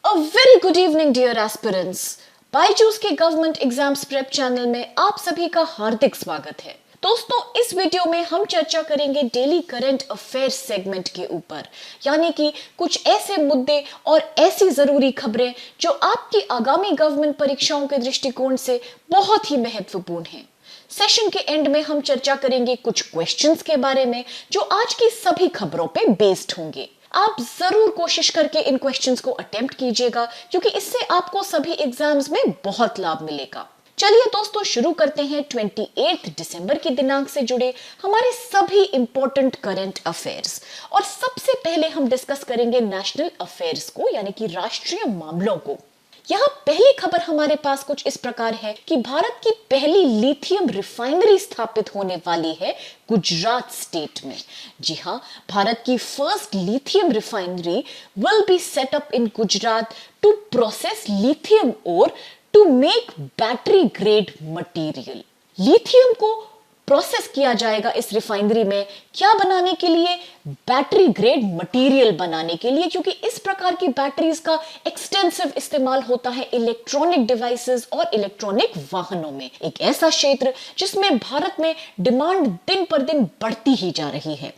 A very good evening, dear aspirants. Byju's के government exams prep channel में आप सभी का हार्दिक स्वागत है। दोस्तों, इस वीडियो में हम चर्चा करेंगे डेली करंट अफेयर्स सेगमेंट के ऊपर, यानी कि कुछ ऐसे मुद्दे और ऐसी जरूरी खबरें जो आपकी आगामी गवर्नमेंट परीक्षाओं के दृष्टिकोण से बहुत ही महत्वपूर्ण हैं। सेशन के एंड में हम चर्चा करेंगे कुछ क्वेश्चंस के बारे में जो आज की सभी खबरों पे बेस्ड होंगे। आप जरूर कोशिश करके इन क्वेश्चंस को अटेम्प्ट कीजिएगा क्योंकि इससे आपको सभी एग्जाम्स में बहुत लाभ मिलेगा। चलिए दोस्तों, शुरू करते हैं 28 दिसंबर की दिनांक से जुड़े हमारे सभी इंपॉर्टेंट करंट अफेयर्स। और सबसे पहले हम डिस्कस करेंगे नेशनल अफेयर्स को, यानी कि राष्ट्रीय मामलों को। यहाँ पहली खबर हमारे पास कुछ इस प्रकार है कि भारत की पहली लिथियम रिफाइनरी स्थापित होने वाली है गुजरात स्टेट में। जी हाँ, भारत की first lithium refinery will be set up in Gujarat to process lithium ore to make battery grade material. Lithium को प्रोसेस किया जाएगा इस रिफाइनरी में, क्या बनाने के लिए? बैटरी ग्रेड मटेरियल बनाने के लिए, क्योंकि इस प्रकार की बैटरीज का एक्सटेंसिव इस्तेमाल होता है इलेक्ट्रॉनिक डिवाइसेस और इलेक्ट्रॉनिक वाहनों में। एक ऐसा क्षेत्र जिसमें भारत में डिमांड दिन पर दिन बढ़ती ही जा रही है।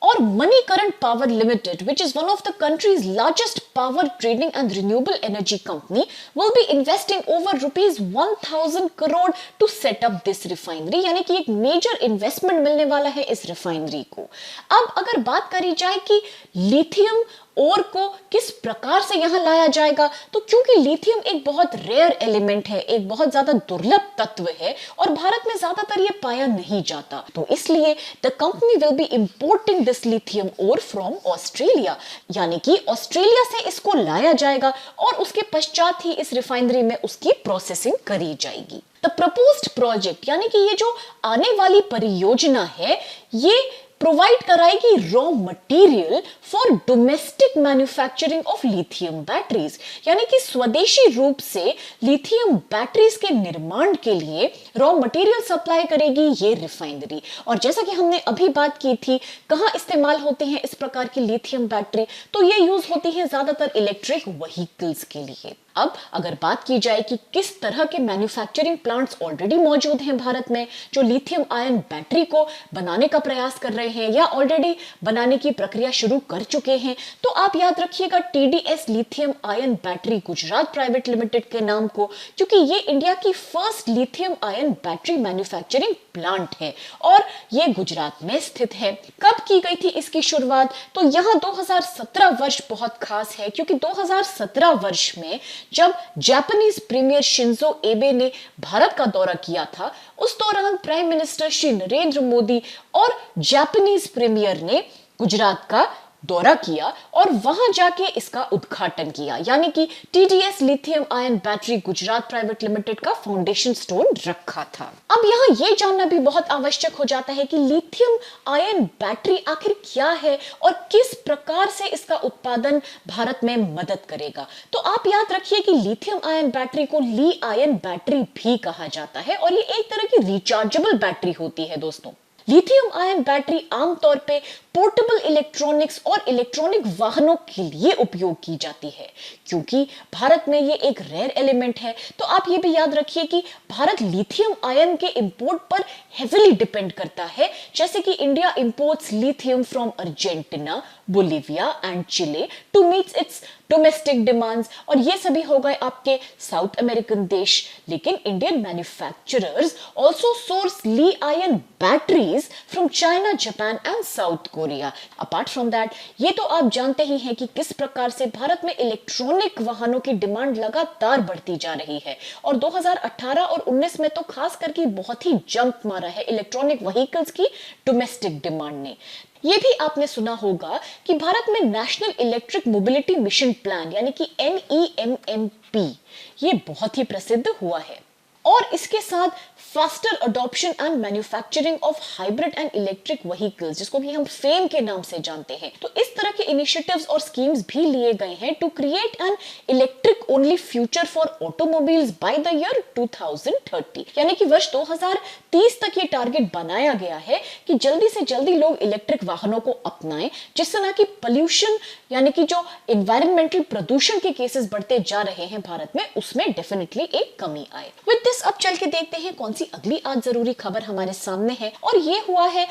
और Manikaran Power Limited, which is one of the country's largest power trading and renewable energy company, will be investing over rupees 1000 crore to set up this refinery। यानी कि एक मेजर इन्वेस्टमेंट मिलने वाला है इस रिफाइनरी को। अब अगर बात करी जाए कि लिथियम ओर को किस प्रकार से यहां लाया जाएगा, तो क्योंकि लिथियम एक बहुत रेयर एलिमेंट है, एक बहुत ज्यादा दुर्लभ तत्व है और भारत में ज्यादातर ये पाया नहीं जाता, तो इसलिए the company will be importing this lithium ore from Australia. यानी कि ऑस्ट्रेलिया से इसको लाया जाएगा और उसके पश्चात ही इस रिफाइनरी में उसकी प्रोसेसिंग करी जाएगी। द प्रपोज्ड प्रोजेक्ट, यानी कि ये जो आने वाली परियोजना है, ये प्रोवाइड कराएगी raw material for domestic manufacturing of lithium batteries. यानी कि स्वदेशी रूप से लिथियम बैटरीज के निर्माण के लिए रॉ मटेरियल सप्लाई करेगी ये रिफाइनरी। और जैसा कि हमने अभी बात की थी, कहां इस्तेमाल होते हैं इस प्रकार की लिथियम बैटरी, तो ये यूज होती है ज्यादातर इलेक्ट्रिक व्हीकल्स के लिए। अब अगर बात की जाए कि किस तरह के मैन्युफैक्चरिंग प्लांट्स ऑलरेडी मौजूद हैं भारत में जो लिथियम आयन बैटरी को बनाने का प्रयास कर रहे हैं या ऑलरेडी बनाने की प्रक्रिया शुरू कर चुके हैं, तो आप याद रखिएगा TDS lithium ion battery Gujarat private limited के नाम को, क्योंकि ये इंडिया की first lithium ion battery manufacturing plant है और ये गुजरात में स्थित है। कब की गई थी इसकी शुरुआत? तो यहाँ 2017 वर्ष बहुत खास है, क्योंकि 2017 वर्ष में जब जापानीज प्रीमियर शिंजो एबे ने भारत का दौरा किया था, उस दौरान प्राइम मिनिस्टर श्री नरेंद्र मोदी और जापानीज प्रीमियर ने गुजरात का दौरा किया और वहां जाके इसका उद्घाटन किया। यानी कि TDS lithium ion battery Gujarat private limited का फाउंडेशन स्टोन रखा था। अब यहाँ ये जानना भी बहुत आवश्यक हो जाता है कि लिथियम आयन बैटरी आखिर क्या है और किस प्रकार से इसका उत्पादन भारत में मदद करेगा। तो आप याद रखिए कि लिथियम आयन बैटरी को ली आयन बैटरी भी कहा जाता है और ये एक तरह की रिचार्जेबल बैटरी होती है। दोस्तों, लिथियम आयन बैटरी आमतौर पे पोर्टेबल इलेक्ट्रॉनिक्स और इलेक्ट्रॉनिक वाहनों के लिए उपयोग की जाती है। क्योंकि भारत में ये एक रेयर एलिमेंट है, तो आप ये भी याद रखिए कि भारत लिथियम आयन के इंपोर्ट पर हेवीली डिपेंड करता है। जैसे कि India imports lithium from Argentina, Bolivia and Chile to meet its domestic demands, और ये सभी हो गए आपके साउथ अमेरिकन देश। लेकिन Indian manufacturers also source li ion batteries from China, Japan and South Korea. Apart from that, ये तो आप जानते ही हैं कि किस प्रकार से भारत में इलेक्ट्रॉनिक वाहनों की डिमांड लगातार बढ़ती जा रही है और 2018 और 19 में तो खास करके बहुत ही जंप मारा है इलेक्ट्रॉनिक व्हीकल्स की डोमेस्टिक डिमांड ने। ये भी आपने सुना होगा कि भारत में national electric mobility mission plan, यानी कि NEMMP, ये बहुत ही प्रसिद्ध हुआ है। और इसके साथ faster adoption and manufacturing of hybrid and electric vehicles, जिसको कि हम फेम के नाम से जानते हैं। तो इस तरह के इनिशिएटिव्स और स्कीम्स भी लिए गए हैं to create an electric only future for automobiles by the year 2030, यानी कि वर्ष 2030 तक ये टारगेट बनाया गया है कि जल्दी से जल्दी लोग इलेक्ट्रिक वाहनों को अपनाएं, जिससे ना कि पोल्यूशन यानी कि जो एनवायरमेंटल प्रदूषण के केसेस बढ़ते जा रहे हैं भारत में, उसमें डेफिनेटली एक कमी आए। विद दिस अब चल के देखते हैं कौन सी अगली आज जरूरी खबर हमारे सामने है, और ये हुआ है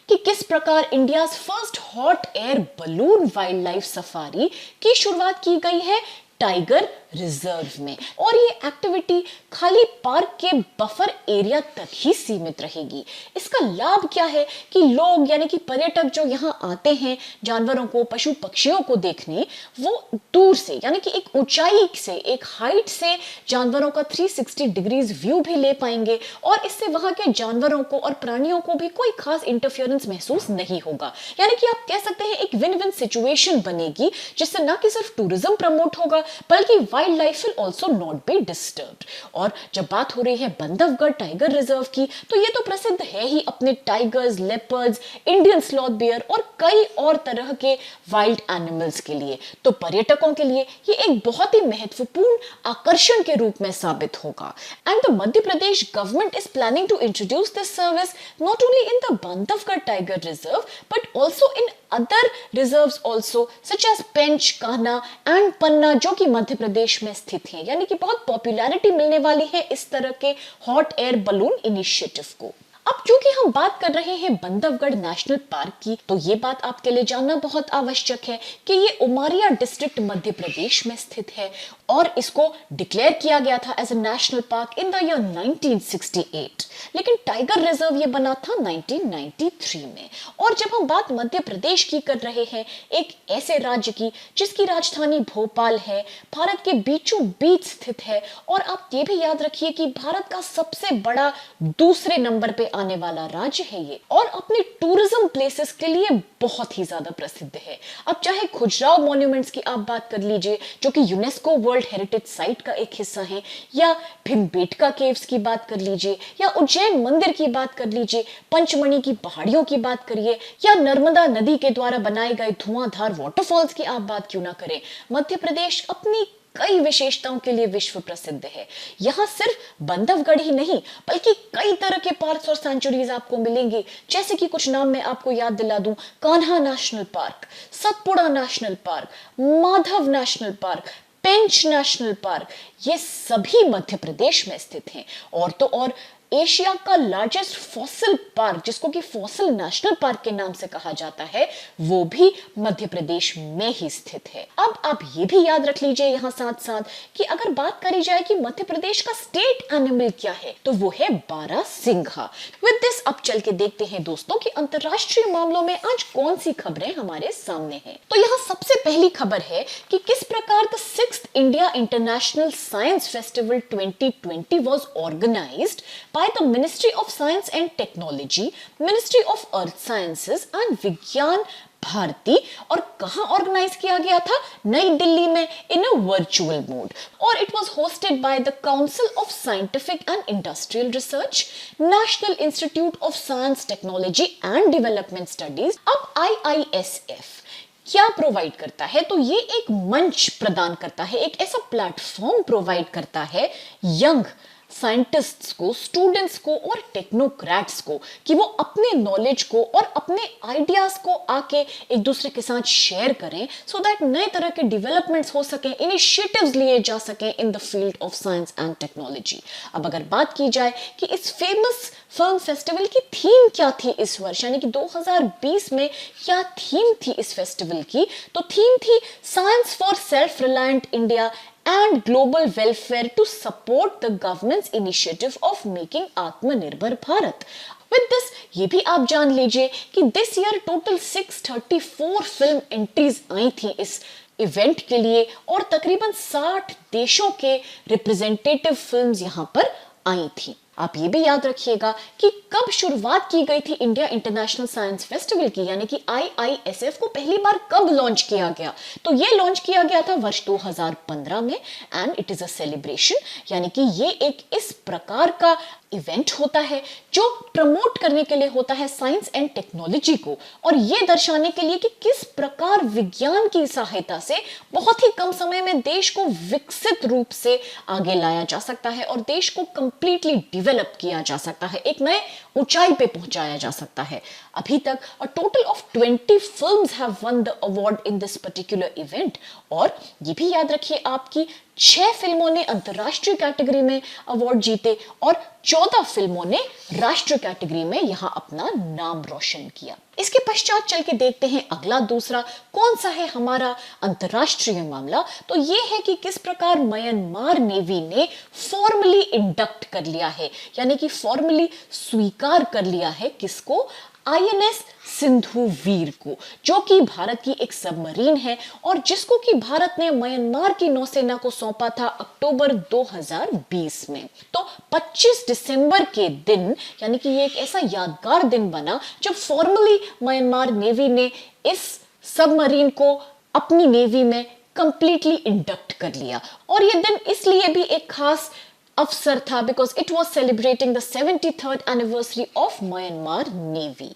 कि किस प्रकार India first hot air balloon wild life safari की शुरुआत की गई है टाइगर रिजर्व में। और ये एक्टिविटी खाली पार्क के बफर एरिया तक ही सीमित रहेगी। इसका लाभ क्या है कि लोग यानी कि पर्यटक जो यहाँ आते हैं जानवरों को, पशु पक्षियों को देखने, वो दूर से यानी कि एक ऊंचाई से, एक हाइट से जानवरों का 360 डिग्रीज व्यू भी ले पाएंगे, और इससे वहां के जानवरों को और प्राणियों को भी कोई खास इंटरफेरेंस महसूस नहीं होगा। यानी कि आप कह सकते हैं एक विन विन सिचुएशन बनेगी, जिससे ना कि सिर्फ टूरिज्म प्रमोट होगा बल्कि wild life will also not be disturbed. और जब बात हो रही है बंधवगढ़ टाइगर रिजर्व की, तो ये तो प्रसिद्ध है ही अपने tigers, leopards, Indian sloth bear और कई और तरह के वाइल्ड एनिमल्स के लिए। तो पर्यटकों के लिए ये एक बहुत ही महत्वपूर्ण आकर्षण के रूप में साबित होगा। And the Madhya Pradesh government is planning to introduce this service not only in the Bandhavgarh tiger reserve but also in other reserves also such as Pench, Kanha and Panna, जो कि मध्य प्रदेश में स्थित हैं। यानी कि बहुत पॉपुलैरिटी मिलने वाली है इस तरह के हॉट एयर बलून इनिशिएटिव को। अब क्योंकि हम बात कर रहे हैं बंधवगढ़ नेशनल पार्क की, तो ये बात आपके लिए जानना बहुत आवश्यक है कि ये उमरिया डिस्ट्रिक्ट मध्य प्रदेश में स्थित है और इसको डिक्लेयर किया गया था as a national park in the year 1968, लेकिन टाइगर रिजर्व ये बना था 1993 में। और जब हम बात मध्य प्रदेश की कर रहे हैं, एक ऐसे राज्य की जिसकी राजधानी भोपाल है, भारत के बीचों बीच स्थित है, और आप ये भी याद रखिए कि भारत का सबसे बड़ा दूसरे नंबर पे आने वाला राज्य है ये, और अपने टूरिज्म प्लेसेस के लिए बहुत ही ज्यादा प्रसिद्ध है। अब चाहे खुजराहो मॉन्यूमेंट्स की आप बात कर लीजिए जो कि यूनेस्को वर्ल्ड हेरिटेज साइट का एक हिस्सा है, या भीमबेटका केव्स की बात कर लीजिए, या उज्जैन मंदिर की बात कर लीजिए, पंचमढ़ी की पहाड़ियों की बात करिए, या नर्मदा नदी के द्वारा बनाए गए धुआंधार वाटरफॉल्स की आप बात क्यों ना करें, मध्य प्रदेश अपनी कई विशेषताओं के लिए विश्व प्रसिद्ध है। यहाँ सिर्फ बंधवगढ़ ही नहीं बल्कि कई तरह के पार्क्स और सेंचुरीज आपको मिलेंगे, जैसे कि कुछ नाम मैं आपको याद दिला दूं, Kanha national park, Satpura national park, Madhav national park, Pench national park, ये सभी मध्य प्रदेश में स्थित हैं। और तो और एशिया का लार्जेस्ट फॉसिल पार्क, जिसको कि फॉसिल नेशनल पार्क के नाम से कहा जाता है, वो भी मध्य प्रदेश में ही स्थित है। अब आप ये भी याद रख लीजिए यहाँ साथ साथ कि अगर बात करी जाए कि मध्य प्रदेश का स्टेट एनिमल क्या है, तो वो है बारहसिंघा। विद दिस अब चल के देखते हैं दोस्तों कि अंतरराष्ट्रीय मामलों में आज कौन सी खबरें हमारे सामने हैं। तो यहाँ सबसे पहली खबर है कि किस प्रकार the 6th India international science festival 2020 was organized by the Ministry of Science and Technology, Ministry of Earth Sciences and विज्ञान भारती, और कहां ऑर्गेनाइज किया गया था? नई दिल्ली में इन अ वर्चुअल मोड, और it was hosted by the council of scientific and industrial research, national institute of science technology and development studies. अब IISF क्या प्रोवाइड करता है? तो ये एक मंच प्रदान करता है, एक ऐसा प्लेटफॉर्म प्रोवाइड करता है यंग साइंटिस्ट्स को, स्टूडेंट्स को और टेक्नोक्रेट्स को कि वो अपने नॉलेज को और अपने आइडियाज को आके एक दूसरे के साथ शेयर करें, सो दैट नए तरह के डेवलपमेंट्स हो सकें, इनिशिएटिव्स लिए जा सकें in the field of science and technology. अब अगर बात की जाए कि इस फेमस फिल्म फेस्टिवल की थीम क्या थी इस वर्ष, यानी कि 2020 में क्या थीम थी इस फेस्टिवल की, तो थीम थी science for self reliant India and global welfare to support the government's initiative of making आत्मनिर्भर भारत। With this ये भी आप जान लीजिए कि this year total 634 film entries आई थी इस इवेंट के लिए, और तकरीबन 60 देशों के रिप्रेजेंटेटिव फिल्म्स यहाँ पर आई थी। आप ये भी याद रखिएगा कि कब शुरुआत की गई थी इंडिया इंटरनेशनल साइंस फेस्टिवल की, यानी कि IISF को पहली बार कब लॉन्च किया गया। तो ये लॉन्च किया गया था वर्ष 2015 में and it is a celebration, यानी कि ये एक इस प्रकार का इवेंट होता है जो प्रमोट करने के लिए होता है साइंस एंड टेक्नोलॉजी को, और ये दर्शाने के लिए कि किस प्रकार विज्ञान की सहायता से बहुत ही कम समय में देश को विकसित रूप से आगे लाया जा सकता है और देश को कंप्लीटली डेवलप किया जा सकता है, एक नए ऊंचाई पे पहुंचाया जा सकता है। अभी तक a total of 20 films have one the award in this particular event, और ये भी याद रखिए आपकी 6 फिल्मों ने अंतरराष्ट्रीय कैटेगरी में अवार्ड जीते और 14 फिल्मों ने राष्ट्रीय कैटेगरी में यहां अपना नाम रोशन किया। इसके पश्चात चल के देखते हैं अगला दूसरा कौन सा है हमारा अंतरराष्ट्रीय मामला। तो ये है कि किस प्रकार म्यांमार नेवी ने फॉर्मली इंडक्ट कर लिया है, यानी कि फॉर्मली स्वीकार कर लिया है किसको, INS सिंधु वीर को, जो कि भारत की एक सबमरीन है और जिसको कि भारत ने म्यांमार की नौसेना को सौंपा था अक्टूबर 2020 में। तो 25 दिसंबर के दिन, यानी कि ये एक ऐसा यादगार दिन बना जब फॉर्मली म्यांमार नेवी ने इस सबमरीन को अपनी नेवी में कंप्लीटली इंडक्ट कर लिया। और ये दिन इसलिए भी एक खास अवसर था because it was celebrating the 73rd anniversary of Myanmar navy.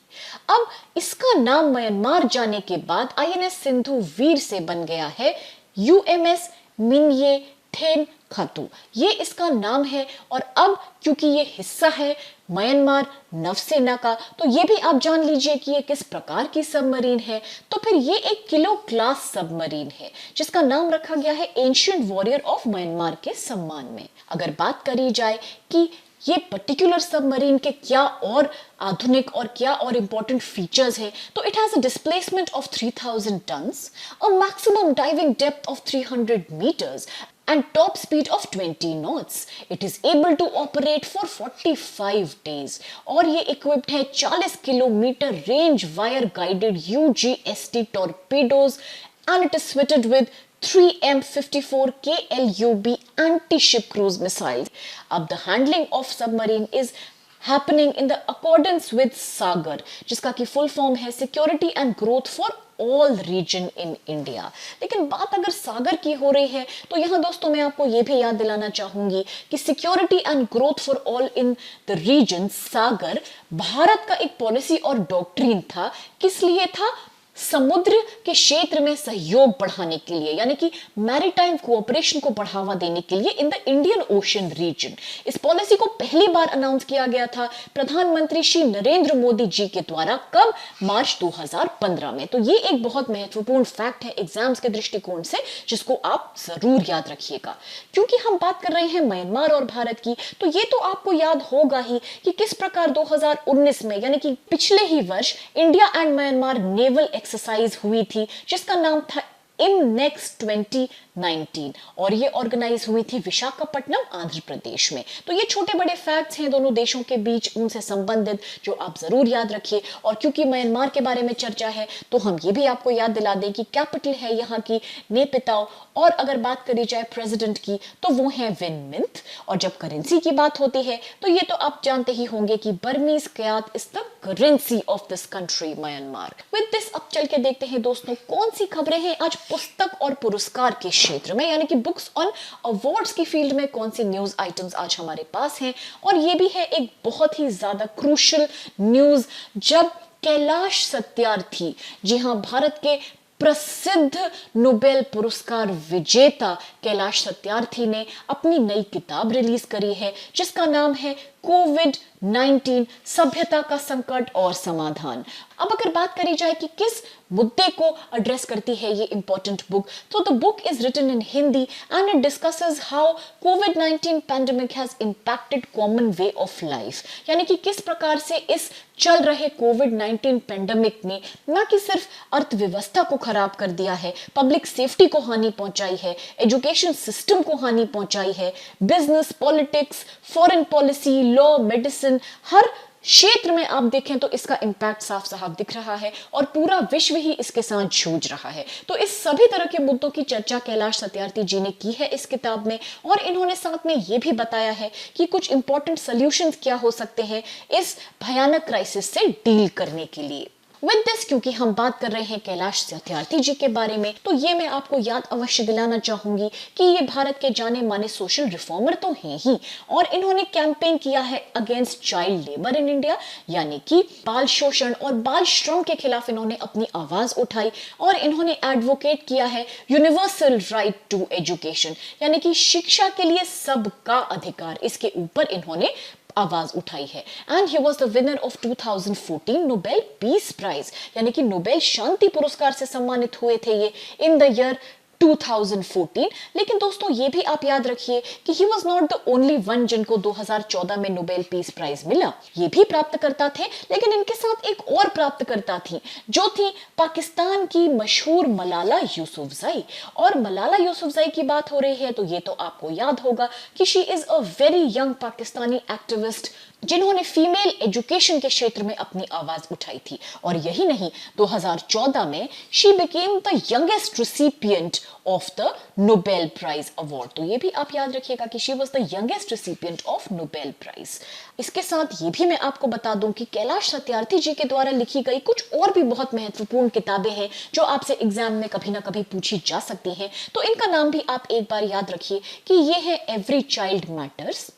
अब इसका नाम म्यांमार जाने के बाद INS सिंधु वीर से बन गया है UMS मिन्ये थेन खातू, ये इसका नाम है। और अब क्योंकि ये हिस्सा है म्यांमार नौसेना का, तो ये भी आप जान लीजिए कि ये किस प्रकार की सबमरीन है। तो फिर ये एक किलो क्लास सबमरीन है जिसका नाम रखा गया है एंशिएंट वॉरियर ऑफ म्यांमार के सम्मान में। अगर बात करी जाए कि ये पर्टिकुलर सबमरीन के क्या और आधुनिक और क्या और इंपॉर्टेंट फीचर्स है, तो it has a displacement of 3000 tons, a maximum diving depth of 300 meters and top speed of 20 knots. It is able to operate for 45 days और ये equipped है 40 kilometre range wire guided UGST torpedoes and it is fitted with 3M54 KLUB anti-ship cruise missiles. अब the handling of submarine is happening in the accordance with SAGAR, जिसका की full form है security and growth for all region in India. लेकिन बात अगर सागर की हो रही है तो यहाँ दोस्तों मैं आपको ये भी याद दिलाना चाहूंगी कि security and growth for all in the region SAGAR Bharat का एक पॉलिसी और डॉक्ट्रिन था। किस लिए था? समुद्र के क्षेत्र में सहयोग बढ़ाने के लिए, यानी कि मैरीटाइम कोऑपरेशन को बढ़ावा देने के लिए in the Indian Ocean region. इस पॉलिसी को पहली बार अनाउंस किया गया था प्रधानमंत्री श्री नरेंद्र मोदी जी के द्वारा, कब? मार्च 2015 में। तो ये एक बहुत महत्वपूर्ण फैक्ट है एग्जाम्स के दृष्टिकोण से, जिसको आप जरूर याद रखिएगा। क्योंकि हम बात कर रहे हैं म्यांमार और भारत की, तो ये तो आपको याद होगा ही कि किस प्रकार 2019 में, यानी कि पिछले ही वर्ष, India and Myanmar naval exercise हुई थी जिसका नाम था इमनेक्स 2019 और ये ऑर्गेनाइज हुई थी विशाखापट्टनम आंध्र प्रदेश में। तो ये छोटे बड़े फैक्ट्स हैं दोनों देशों के बीच उनसे संबंधित जो आप जरूर याद रखिए। और क्योंकि म्यांमार के बारे में चर्चा है तो हम ये भी आपको याद दिला दें कि कैपिटल है यहाँ की नेपिताओ, और अगर बात करी जाए प्रेसिडेंट की तो वो है विन मिंथ। और जब करेंसी की बात होती है तो ये तो आप जानते ही होंगे कि Burmese क्यात is the currency of this country Myanmar. With this अब चल के देखते हैं दोस्तों कौन सी खबरें हैं आज पुस्तक और पुरस्कार के क्षेत्र में, यानी कि बुक्स ऑन अवार्ड्स की फील्ड में कौन सी न्यूज आइटम्स आज हमारे पास हैं। और ये भी है एक बहुत ही ज्यादा क्रूशियल न्यूज, जब कैलाश सत्यार्थी, जी हाँ, भारत के प्रसिद्ध नोबेल पुरस्कार विजेता कैलाश सत्यार्थी ने अपनी नई किताब रिलीज करी है जिसका नाम है कोविड-19 सभ्यता का संकट और समाधान। अब अगर बात करी जाए कि किस मुद्दे को एड्रेस करती है ये इंपॉर्टेंट बुक, तो the book is written in Hindi and it discusses how कोविड-19 pandemic has impacted common way of life, यानी कि किस प्रकार से इस चल रहे कोविड-19 पैंडेमिक ने न कि सिर्फ अर्थव्यवस्था को खराब कर दिया है, पब्लिक सेफ्टी को हानि पहुंचाई है, एजुकेशन सिस्टम को हानि पहुंचाई है, business, politics, foreign policy, law, medicine, हर क्षेत्र में आप देखें तो इसका इंपैक्ट साफ साफ दिख रहा है और पूरा विश्व ही इसके साथ जूझ रहा है। तो इस सभी तरह के मुद्दों की चर्चा कैलाश सत्यार्थी जी ने की है इस किताब में, और इन्होंने साथ में ये भी बताया है कि कुछ इंपॉर्टेंट सॉल्यूशंस क्या हो सकते हैं इस भयानक क्राइसिस से डील करने के लिए। विद दिस, क्योंकि हम बात कर रहे हैं कैलाश सत्यार्थी जी के बारे में, तो ये मैं आपको याद अवश्य दिलाना चाहूंगी कि ये भारत के जाने माने सोशल रिफॉर्मर तो हैं ही, और इन्होंने कैंपेन किया है against child labour in India, यानी कि बाल शोषण और बाल श्रम के खिलाफ इन्होंने अपनी आवाज उठाई, और इन्होंने एडवोकेट किया है यूनिवर्सल राइट टू एजुकेशन, यानी कि शिक्षा के लिए सबका अधिकार, इसके ऊपर इन्होंने आवाज उठाई है। And he was the winner of 2014 Nobel Peace Prize, यानी कि नोबेल शांति पुरस्कार से सम्मानित हुए थे ये इन द ईयर 2014। लेकिन दोस्तों ये भी आप याद रखिए कि he was not the only one जिनको 2014 में नोबेल पीस प्राइज मिला। ये भी प्राप्तकर्ता थे, लेकिन इनके साथ एक और प्राप्तकर्ता थी जो थी पाकिस्तान की मशहूर मलाला यूसुफजई। और मलाला यूसुफजई की बात हो रही है तो ये तो आपको याद होगा कि she is a very young Pakistani activist जिन्होंने फीमेल एजुकेशन के क्षेत्र में अपनी आवाज उठाई थी। और यही नहीं, 2014 में she became the youngest recipient of the Nobel Prize award. तो ये भी आप याद रखिएगा कि she was the youngest recipient of Nobel Prize. इसके साथ ये भी मैं आपको बता दूं कि कैलाश सत्यार्थी जी के द्वारा लिखी गई कुछ और भी बहुत महत्वपूर्ण किताबें हैं जो आपसे एग्जाम में कभी ना कभी पूछी जा सकती हैं। तो इनका नाम भी आप एक बार याद रखिए कि ये है every child matters,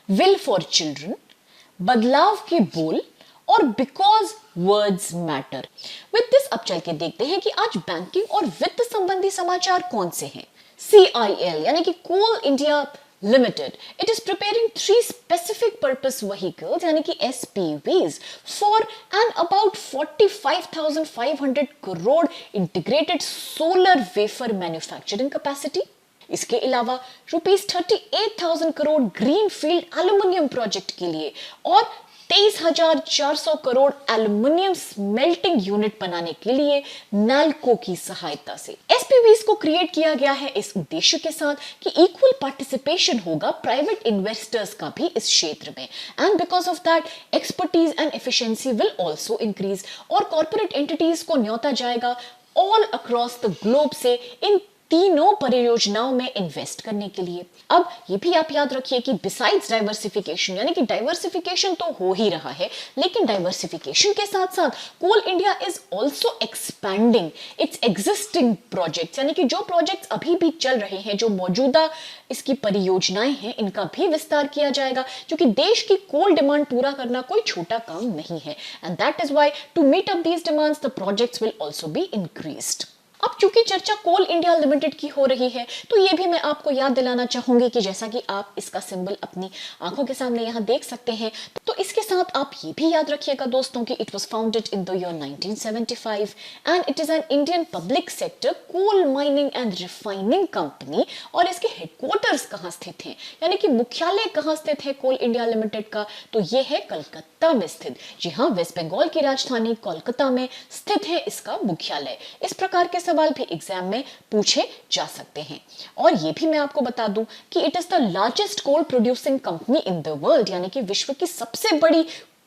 will for children, बदलाव के बोल और because words matter. With this अब चल के देखते हैं कि आज बैंकिंग और वित्त संबंधी समाचार कौन से हैं। CIL यानी कि coal India limited, it is preparing 3 specific purpose vehicles यानी कि SPVs for an about 45,500 crore integrated solar wafer manufacturing capacity. इसके अलावा ₹38,000 crore green field aluminium project के लिए और 23,400 करोड़ एल्यूमिनियम स्मेल्टिंग यूनिट बनाने के लिए नाल्को की सहायता से SPVs को क्रिएट किया गया है इस उद्देश्य के साथ कि इक्वल पार्टिसिपेशन होगा प्राइवेट इन्वेस्टर्स का भी इस क्षेत्र में, and because of that expertise and efficiency will also increase, और कॉर्पोरेट एंटिटीज को न्योता जाएगा ऑल अक्रॉस द ग्लोब से इन तीनों परियोजनाओं में इन्वेस्ट करने के लिए। अब ये भी आप याद रखिए कि बिसाइड्स डाइवर्सिफिकेशन, यानी कि डाइवर्सिफिकेशन तो हो ही रहा है, लेकिन डाइवर्सिफिकेशन के साथ साथ coal India is also expanding its existing projects, यानी कि जो प्रोजेक्ट्स अभी भी चल रहे हैं, जो मौजूदा इसकी परियोजनाएं हैं, इनका भी विस्तार किया जाएगा, क्योंकि देश की कोल डिमांड पूरा करना कोई छोटा काम नहीं है, and that is why to meet up these demands the projects will also be increased. अब चूंकि चर्चा कोल इंडिया लिमिटेड की हो रही है तो ये भी मैं आपको याद दिलाना चाहूंगी कि जैसा कि आप इसका सिंबल अपनी आंखों के सामने यहां देख सकते हैं, तो इसके साथ आप ये भी याद रखिएगा दोस्तों कि it was founded in the year 1975 and it is an Indian public sector coal mining and refining company. और इसके हेडक्वार्टर्स कहां स्थित हैं, यानी कि मुख्यालय कहां स्थित है कोल इंडिया लिमिटेड का, तो ये है कलकत्ता में स्थित। जी हाँ, वेस्ट बंगाल की राजधानी कोलकाता में स्थित है इसका मुख्यालय। इस प्रकार के सवाल भी एग्जाम में पूछे जा सकते हैं। और ये भी मैं आपको बता दूं कि it is the largest coal producing company in the world, यानी कि विश्व की सबसे बड़ी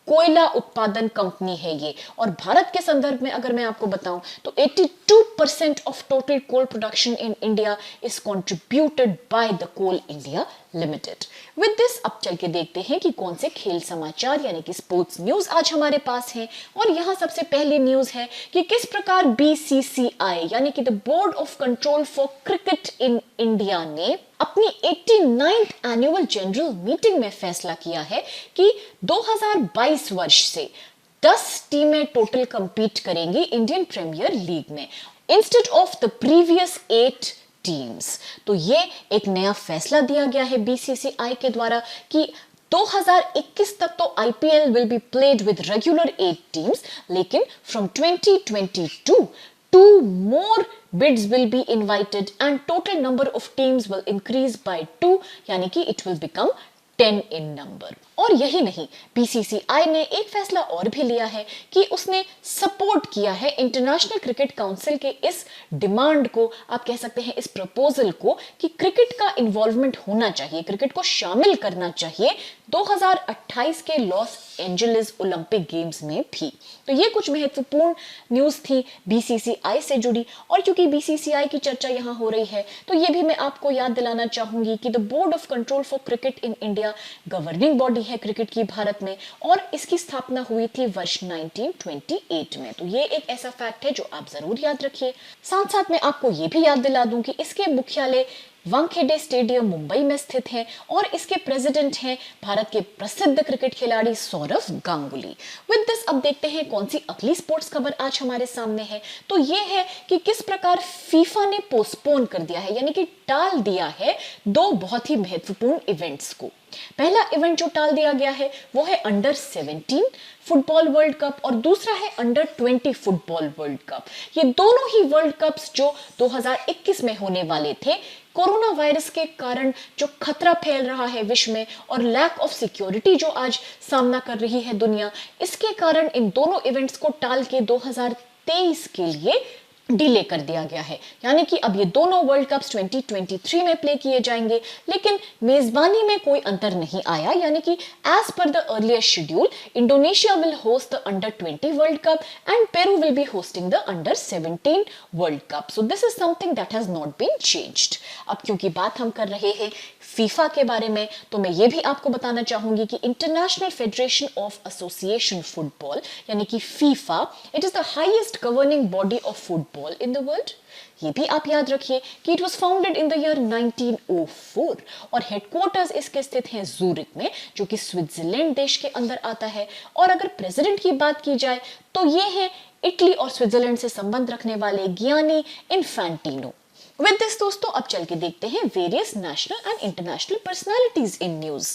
कोयला उत्पादन कंपनी है ये। और भारत के संदर्भ में अगर मैं आपको बताऊं तो 82% of total coal production in India is contributed by the Coal India Limited. With this अब चल के देखते हैं कि कौन से खेल समाचार यानी कि स्पोर्ट्स न्यूज आज हमारे पास हैं। और यहाँ सबसे पहली न्यूज है कि किस प्रकार BCCI यानी कि the board of control for cricket in India ने अपनी 89th एनुअल जनरल मीटिंग में फैसला किया है कि 2022 वर्ष से 10 टीमें टोटल कंपीट करेंगी इंडियन प्रीमियर लीग में instead of the previous 8 teams. तो ये एक नया फैसला दिया गया है BCCI के द्वारा कि 2021 तक तो IPL will be played with regular 8 teams, लेकिन from 2022 2 more bids will be invited and total number of teams will increase by 2, यानी कि it will become 10 in number। और यही नहीं, BCCI ने एक फैसला और भी लिया है कि उसने सपोर्ट किया है इंटरनेशनल क्रिकेट काउंसिल के इस डिमांड को, आप कह सकते हैं इस प्रपोजल को, कि क्रिकेट का इन्वॉल्वमेंट होना चाहिए, क्रिकेट को शामिल करना चाहिए 2028 के लॉस एंजलिस ओलंपिक गेम्स में भी। तो ये कुछ महत्वपूर्ण न्यूज थी बीसीसीआई से जुड़ी, और क्योंकि बीसीसीआई की चर्चा यहाँ हो रही है तो ये भी मैं आपको याद दिलाना चाहूंगी कि the board of control for cricket in India governing body है क्रिकेट की भारत में, और इसकी स्थापना हुई थी वर्ष 1928 में। तो ये एक ऐसा फैक्ट है जो आप जरूर याद रखिए। साथ साथ मैं आपको ये भी याद दिला दूं कि इसके मुख्यालय वानखेड़े स्टेडियम मुंबई में स्थित है, और इसके प्रेसिडेंट हैं भारत के प्रसिद्ध क्रिकेट खिलाड़ी सौरव गांगुली। विद दिस अब देखते हैं कौन सी अगली स्पोर्ट्स खबर आज हमारे सामने है। तो ये है कि किस प्रकार फीफा ने पोस्टपोन कर दिया है, यानी कि टाल दिया है दो बहुत ही महत्वपूर्ण इवेंट्स को। पहला इवेंट जो टाल दिया गया है वो है अंडर 17 फुटबॉल वर्ल्ड कप, और दूसरा है अंडर 20 फुटबॉल वर्ल्ड कप। ये दोनों ही वर्ल्ड कप्स जो 2021 में होने वाले थे, कोरोना वायरस के कारण जो खतरा फैल रहा है विश्व में और लैक ऑफ सिक्योरिटी जो आज सामना कर रही है दुनिया, इसके कारण इन दोनों इवेंट्स को टाल के 2023 के लिए डिले कर दिया गया है। यानी कि अब ये दोनों वर्ल्ड कप्स 2023 में प्ले किए जाएंगे, लेकिन मेजबानी में कोई अंतर नहीं आया, यानी कि as per the earlier schedule Indonesia will host the under 20 world cup and Peru will be hosting the under 17 world cup. So this is something that has not been changed. अब क्योंकि बात हम कर रहे हैं फीफा के बारे में, तो मैं ये भी आपको बताना चाहूंगी कि international federation of association football यानी कि FIFA, it is the highest governing body of football in the world. ये भी आप याद रखिए कि it was founded in the year 1904, और हेडक्वार्टर्स इसके स्थित हैं जूरिक में, जो कि स्विट्जरलैंड देश के अंदर आता है। और अगर प्रेसिडेंट की बात की जाए तो ये है इटली और स्विट्जरलैंड से संबंध रखने वाले गियानी इन्फैंटिनो। विद दिस दोस्तों अब चल के देखते हैं various national and international personalities in news,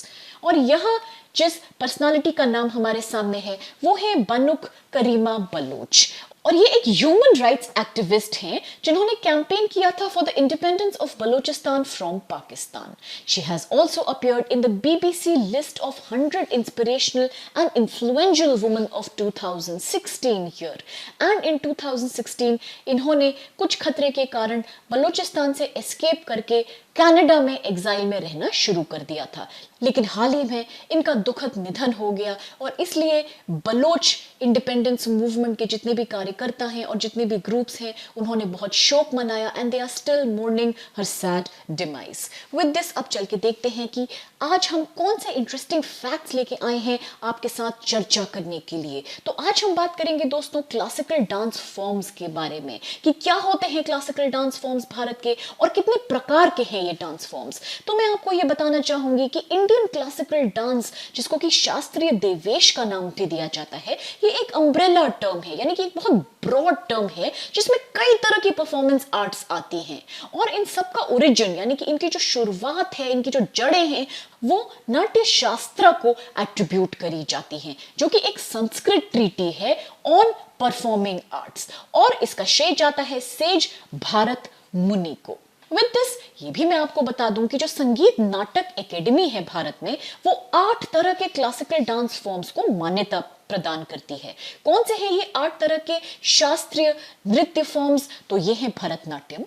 और यहाँ जिस पर्सनालिटी का नाम हमारे सामने है वो है बनुक करीमा बलोच, और ये एक ह्यूमन राइट्स एक्टिविस्ट हैं जिन्होंने कैंपेन किया था for the independence of Balochistan from Pakistan. She has also appeared in the BBC list of 100 inspirational and influential women of 2016 year, and in 2016 इन्होंने कुछ खतरे के कारण बलूचिस्तान से एस्केप करके कनाडा में एग्जाइल में रहना शुरू कर दिया था, लेकिन हाल ही में इनका दुखद निधन हो गया, और इसलिए बलोच इंडिपेंडेंस मूवमेंट के जितने भी कार्यकर्ता हैं और जितने भी ग्रुप्स हैं उन्होंने बहुत शोक मनाया, and they are still mourning her sad demise. With this अब चल के देखते हैं कि आज हम कौन से इंटरेस्टिंग फैक्ट्स लेके आए हैं आपके साथ चर्चा करने के लिए। तो आज हम बात करेंगे दोस्तों क्लासिकल डांस फॉर्म्स के बारे में, कि क्या होते हैं क्लासिकल डांस फॉर्म्स भारत के और कितने प्रकार के हैं ये डांस फॉर्म्स। तो मैं आपको ये बताना चाहूंगी कि इंडियन क्लासिकल डांस, जिसको कि शास्त्रीय देवेश का नाम भी दिया जाता है, ये एक अम्ब्रेला टर्म है, यानी कि एक बहुत ब्रॉड टर्म है जिसमें कई तरह की परफॉर्मेंस आर्ट्स आती हैं, और इन सब का ओरिजिन यानी कि इनकी जो शुरुआत है, इनकी जो जड़ें हैं, वो नाट्य शास्त्र को एट्रीब्यूट करी जाती हैं, जो कि एक संस्कृत ट्रीटी है ऑन परफॉर्मिंग आर्ट्स, और इसका श्रेय जाता है सेज भारत मुनि को। विद दिस ये भी मैं आपको बता दूं कि जो संगीत नाटक एकेडमी है भारत में, वो 8 तरह के क्लासिकल डांस फॉर्म्स को मान्यता प्रदान करती है। कौन से हैं ये 8 तरह के शास्त्रीय नृत्य फॉर्म्स? तो ये हैं भरतनाट्यम,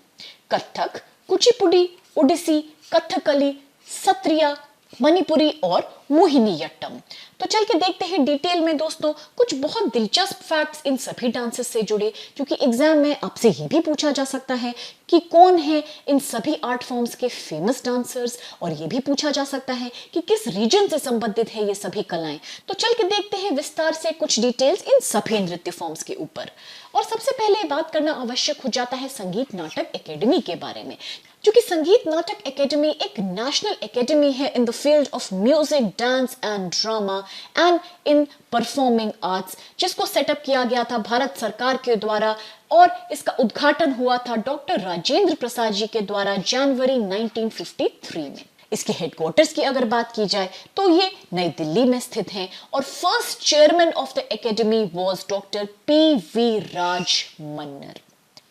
कथक, कुचिपुड़ी, ओडिसी, कथकली, सत्रिया, मणिपुरी और मोहिनीअट्टम। तो चल के देखते हैं डिटेल में दोस्तों कुछ बहुत दिलचस्प फैक्ट्स इन सभी डांसेस से जुड़े, क्योंकि एग्जाम में आपसे ये भी पूछा जा सकता है कि कौन है इन सभी आर्ट फॉर्म्स के फेमस डांसर्स, और ये भी पूछा जा सकता है कि किस रीजन से संबंधित है ये सभी कलाएं। तो चल के देखते हैं विस्तार से कुछ डिटेल्स इन सभी नृत्य फॉर्म्स के ऊपर। और सबसे पहले बात करना आवश्यक हो जाता है संगीत नाटक एकेडमी के बारे में, क्योंकि संगीत नाटक एकेडमी एक नेशनल एकेडमी है in the field of music, dance and drama and in performing arts, जिसको सेटअप किया गया था भारत सरकार के द्वारा, और इसका उद्घाटन हुआ था डॉक्टर राजेंद्र प्रसाद जी के द्वारा जनवरी 1953 में। इसके हेडक्वार्टर्स की अगर बात की जाए तो ये नई दिल्ली में स्थित हैं, और first chairman of the academy was doctor P V. Rajamannar.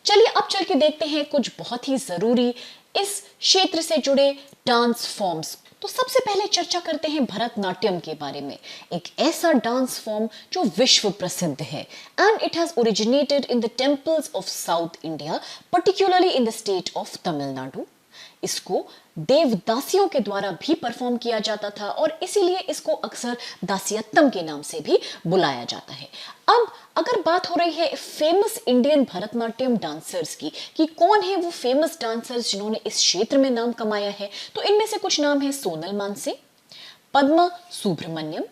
चलिए अब चल के देखते हैं कुछ बहुत ही जरूरी इस क्षेत्र से जुड़े डांस फॉर्म्स। तो सबसे पहले चर्चा करते हैं भरतनाट्यम के बारे में, एक ऐसा डांस फॉर्म जो विश्व प्रसिद्ध है, and it has originated in the temples of south India, particularly in the state of Tamil Nadu. इसको देवदासियों के द्वारा भी परफॉर्म किया जाता था और इसीलिए इसको अक्सर दासियत्तम के नाम से भी बुलाया जाता है। अब अगर बात हो रही है फेमस इंडियन भरतनाट्यम डांसर्स की कि कौन है वो फेमस डांसर्स जिन्होंने इस क्षेत्र में नाम कमाया है, तो इनमें से कुछ नाम है सोनल मानसिंह, पद्मा सुब्रमण्यम,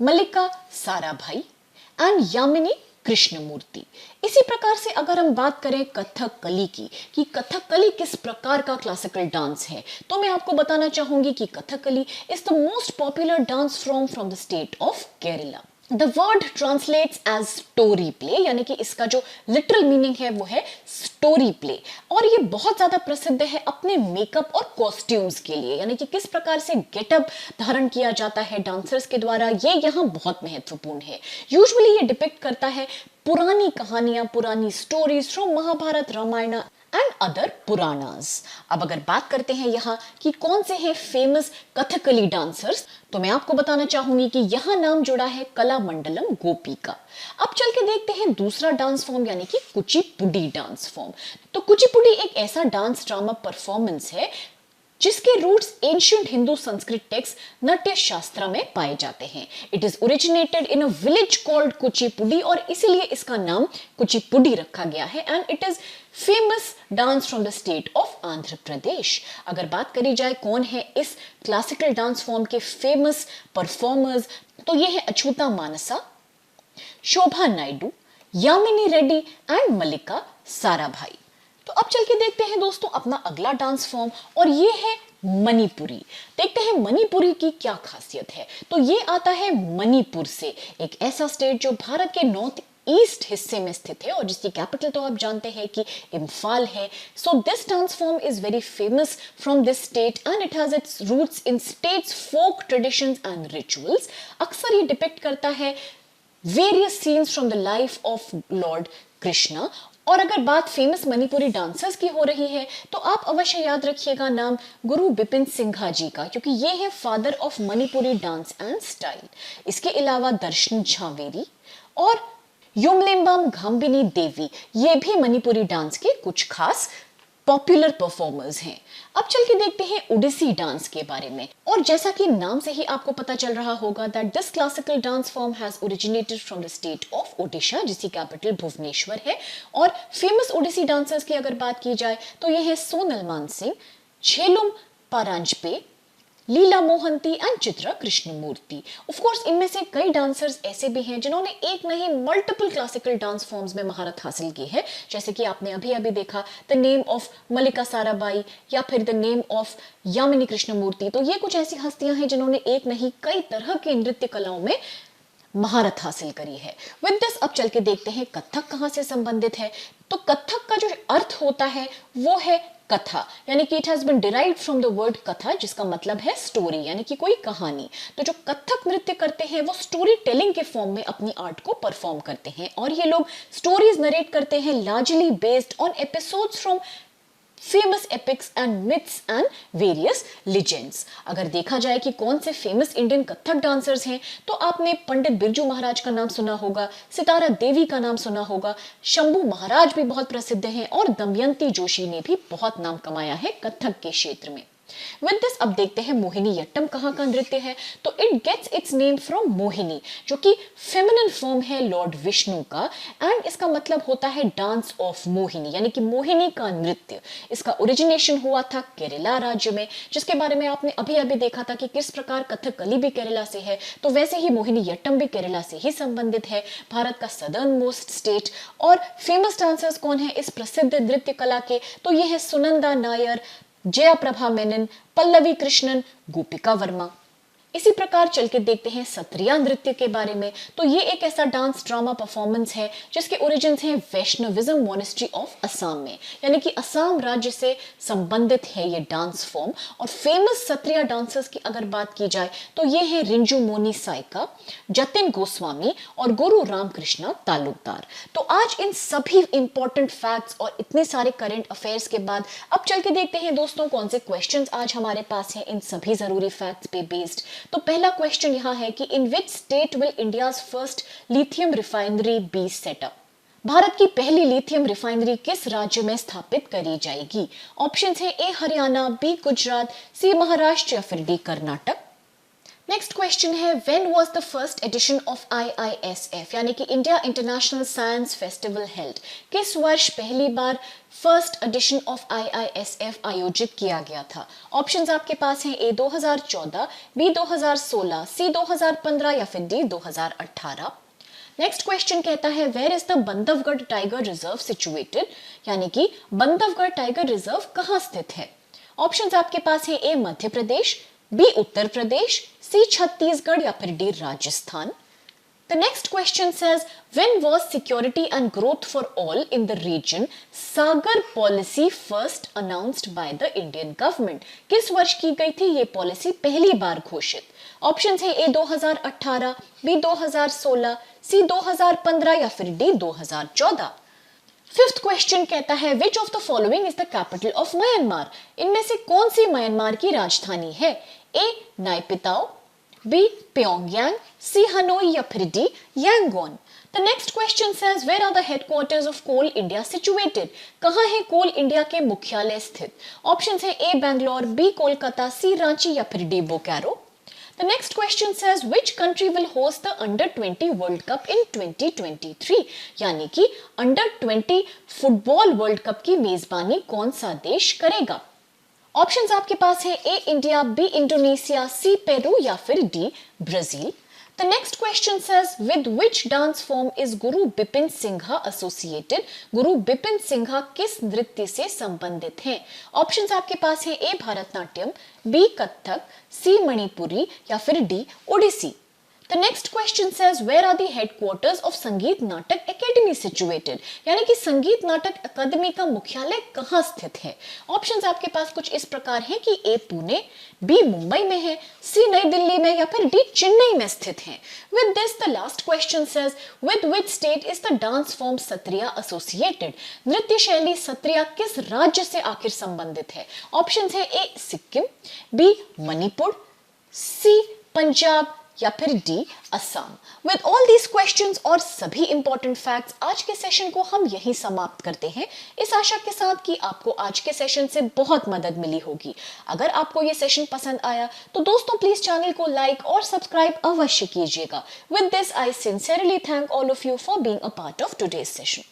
मल्लिका साराभाई एंड यामिनी कृष्णमूर्ति। इसी प्रकार से अगर हम बात करें कथकली की कि कथकली किस प्रकार का क्लासिकल डांस है, तो मैं आपको बताना चाहूंगी कि Kathakali is the most popular dance form from the state of Kerala. The word translates as story play, यानी कि इसका जो लिटरल मीनिंग है वो है स्टोरी प्ले, और ये बहुत ज्यादा प्रसिद्ध है अपने मेकअप और कॉस्ट्यूम्स के लिए, यानी कि किस प्रकार से गेटअप धारण किया जाता है डांसर्स के द्वारा, ये यहाँ बहुत महत्वपूर्ण है। यूजुअली ये डिपिक्ट करता है पुरानी कहानियां, पुरानी stories from Mahabharat, Ramayan and other Puranas. अब अगर बात करते हैं यहाँ कि कौन से हैं फेमस कथकली डांसर्स, तो मैं आपको बताना चाहूंगी कि यहाँ नाम जुड़ा है कलामंडलम गोपी का। अब चल के देखते हैं दूसरा डांस फॉर्म यानी कि कुचिपुड़ी डांस फॉर्म। तो कुचिपुड़ी एक ऐसा डांस ड्रामा परफॉर्मेंस है जिसके roots ancient Hindu Sanskrit text Natya Shastra में पाए जाते हैं। It is originated in a village called Kuchipudi और इसीलिए इसका नाम कुचिपुड़ी रखा गया है and it is famous dance from the state of Andhra Pradesh. अगर बात करी जाए कौन है इस क्लासिकल डांस फॉर्म के फेमस परफॉर्मर्स, तो ये है अछूता मानसा, शोभा नायडू, यामिनी रेड्डी एंड मल्लिका साराभाई। तो अब चल के देखते हैं दोस्तों अपना अगला डांस फॉर्म और ये है मणिपुरी। देखते हैं मणिपुरी की क्या खासियत है। तो ये आता है मणिपुर से, एक ऐसा स्टेट जो भारत के नॉर्थ ईस्ट हिस्से में स्थित है और जिसकी कैपिटल तो आप जानते हैं कि इम्फाल है। So this dance form is very famous from this state and it has its roots in states folk traditions and rituals. अक्सर ये डिपिक्ट करता है various scenes from the life of Lord Krishna. और अगर बात फेमस मणिपुरी डांसर्स की हो रही है तो आप अवश्य याद रखिएगा नाम गुरु बिपिन सिंघा जी का, क्योंकि ये है father of Manipuri dance and style. इसके अलावा दर्शन झावेरी और युमलेम्बाम घाम्बिनी देवी, ये भी मणिपुरी डांस के कुछ खास पॉपुलर परफॉर्मर्स हैं। अब चल के देखते हैं ओडिसी डांस के बारे में, और जैसा कि नाम से ही आपको पता चल रहा होगा that this classical dance form has originated from the state of Odisha जिसकी कैपिटल भुवनेश्वर है। और फेमस ओडिसी डांसर्स की अगर बात की जाए तो ये है Sonal Mansingh, Jhelum Paranjape, Leela Mohanty and Chitra Krishnamurthy. Of course इनमें से कई डांसर्स ऐसे भी हैं जिन्होंने एक नहीं मल्टीपल क्लासिकल डांस फॉर्म्स में महारत हासिल की है, जैसे कि आपने अभी अभी देखा the name of Mallika Sarabhai या फिर the name of Yamini Krishnamurthy. तो ये कुछ ऐसी हस्तियां हैं जिन्होंने एक नहीं कई तरह की नृत्य कलाओं में महारत हासिल करी है। विद दिस अब चल के देखते हैं कथक कहां से संबंधित है। तो कथक का जो अर्थ होता है वो है कथा, यानी कि it has been derived from the word katha जिसका मतलब है स्टोरी, यानी कि कोई कहानी। तो जो कथक नृत्य करते हैं वो स्टोरी टेलिंग के फॉर्म में अपनी आर्ट को परफॉर्म करते हैं और ये लोग स्टोरीज नरेट करते हैं largely based on episodes from famous epics and myths and various legends. अगर देखा जाए कि कौन से फेमस इंडियन कथक डांसर्स हैं तो आपने पंडित बिरजू महाराज का नाम सुना होगा, सितारा देवी का नाम सुना होगा, शंभू महाराज भी बहुत प्रसिद्ध हैं और दमयंती जोशी ने भी बहुत नाम कमाया है कथक के क्षेत्र में। विद दिस अब देखते हैं मोहिनीअट्टम कहाँ का नृत्य है। तो it gets its name from Mohini जो कि फेमिनिन फॉर्म है लॉर्ड विष्णु का एंड इसका मतलब होता है डांस ऑफ मोहिनी, यानी कि मोहिनी का नृत्य। इसका ओरिजिनेशन हुआ था केरला राज्य में, जिसके बारे में आपने अभी अभी देखा था कि किस प्रकार कथकली भी केरला से है, तो वैसे ही मोहिनीअट्टम भी केरला से ही संबंधित है, भारत का सदर्न मोस्ट स्टेट। और फेमस डांसर्स कौन है इस प्रसिद्ध नृत्य कला के, तो ये है सुनंदा नायर, जयाप्रभा मेनन, पल्लवी कृष्णन, गोपिका वर्मा। इसी प्रकार चल के देखते हैं सत्रिया नृत्य के बारे में। तो ये एक ऐसा डांस ड्रामा परफॉर्मेंस है जिसके ओरिजिन्स हैं वैष्णविज्म मॉनेस्ट्री ऑफ असम में, यानी कि असम राज्य से संबंधित है ये डांस फॉर्म। और फेमस सत्रिया डांसर्स की अगर बात की जाए तो ये है रिंजू मोनी साइका, जतिन गोस्वामी और गुरु रामकृष्णा तालुकदार। तो आज इन सभी इंपॉर्टेंट फैक्ट्स और इतने सारे करंट अफेयर्स के बाद अब चल के देखते हैं दोस्तों कौन से क्वेश्चंस आज हमारे पास हैं इन सभी जरूरी फैक्ट्स पे बेस्ड। तो पहला क्वेश्चन यहां है कि in which state will India's first lithium refinery be set up. Bharat की पहली लिथियम रिफाइनरी किस राज्य में स्थापित करी जाएगी? ऑप्शंस है ए हरियाणा, बी गुजरात, सी महाराष्ट्र या फिर डी कर्नाटक। नेक्स्ट क्वेश्चन है when was the first edition of IISF यानी कि India international science festival held? किस वर्ष पहली बार फर्स्ट एडिशन ऑफ IISF आयोजित किया गया था? ऑप्शंस आपके पास हैं ए 2014, बी 2016, सी 2015 या फिर डी 2018। नेक्स्ट क्वेश्चन कहता है where is the Bandhavgarh tiger reserve situated यानी कि बंधवगढ़ टाइगर रिजर्व कहां स्थित है? ऑप्शंस आपके पास है ए मध्य प्रदेश, बी उत्तर प्रदेश, सी छत्तीसगढ़ या फिर D Rajasthan. The next question says when was security and growth for all in the region Sagar policy first announced by the Indian government? किस वर्ष की गई थी ये पॉलिसी पहली बार घोषित? ऑप्शंस है ए 2018, बी 2016, सी 2015 या फिर डी 2014। फिफ्थ क्वेश्चन कहता है which of the following is the capital of Myanmar? इनमें से कौन सी म्यांमार की राजधानी है? ए नायपिताओ, बी प्योंगयांग, सी हनोई या फिर D Yangon. The next question says where are the headquarters of Coal India situated? कहाँ है कोल इंडिया के मुख्यालय स्थित? ऑप्शंस है ए बैंगलोर, बी कोलकाता, सी रांची या फिर D Bokaro. The next question says which country will host the Under-20 World Cup in 2023? यानी कि Under-20 फुटबॉल वर्ल्ड कप की मेजबानी कौन सा देश करेगा? ऑप्शंस आपके पास है ए इंडिया, बी इंडोनेशिया, सी पेरू या फिर D Brazil. The next question says with which dance form is Guru Bipin Singha associated? गुरु बिपिन सिंघा किस नृत्य से संबंधित हैं? ऑप्शंस आपके पास है A Bharatanatyam, B Kathak, C Manipuri या फिर D Odissi. The next question says where are the headquarters of संगीत नाटक एकेडमी situated? यानी कि संगीत नाटक अकादमी का मुख्यालय कहाँ स्थित है? ऑप्शंस आपके पास कुछ इस प्रकार हैं कि ए पुणे, बी मुंबई में है, सी नई दिल्ली में या फिर डी चेन्नई में स्थित है। With this the last question says with which state is the dance form Sattriya associated? नृत्य शैली सत्रिया किस राज्य से आखिर संबंधित है? ऑप्शंस है ए सिक्किम, बी मणिपुर, सी पंजाब या फिर D Assam. With all these questions और सभी इंपॉर्टेंट फैक्ट्स आज के सेशन को हम यहीं समाप्त करते हैं, इस आशा के साथ कि आपको आज के सेशन से बहुत मदद मिली होगी। अगर आपको ये सेशन पसंद आया तो दोस्तों प्लीज चैनल को लाइक और सब्सक्राइब अवश्य कीजिएगा। With this I sincerely thank all of you for being a part of today's session.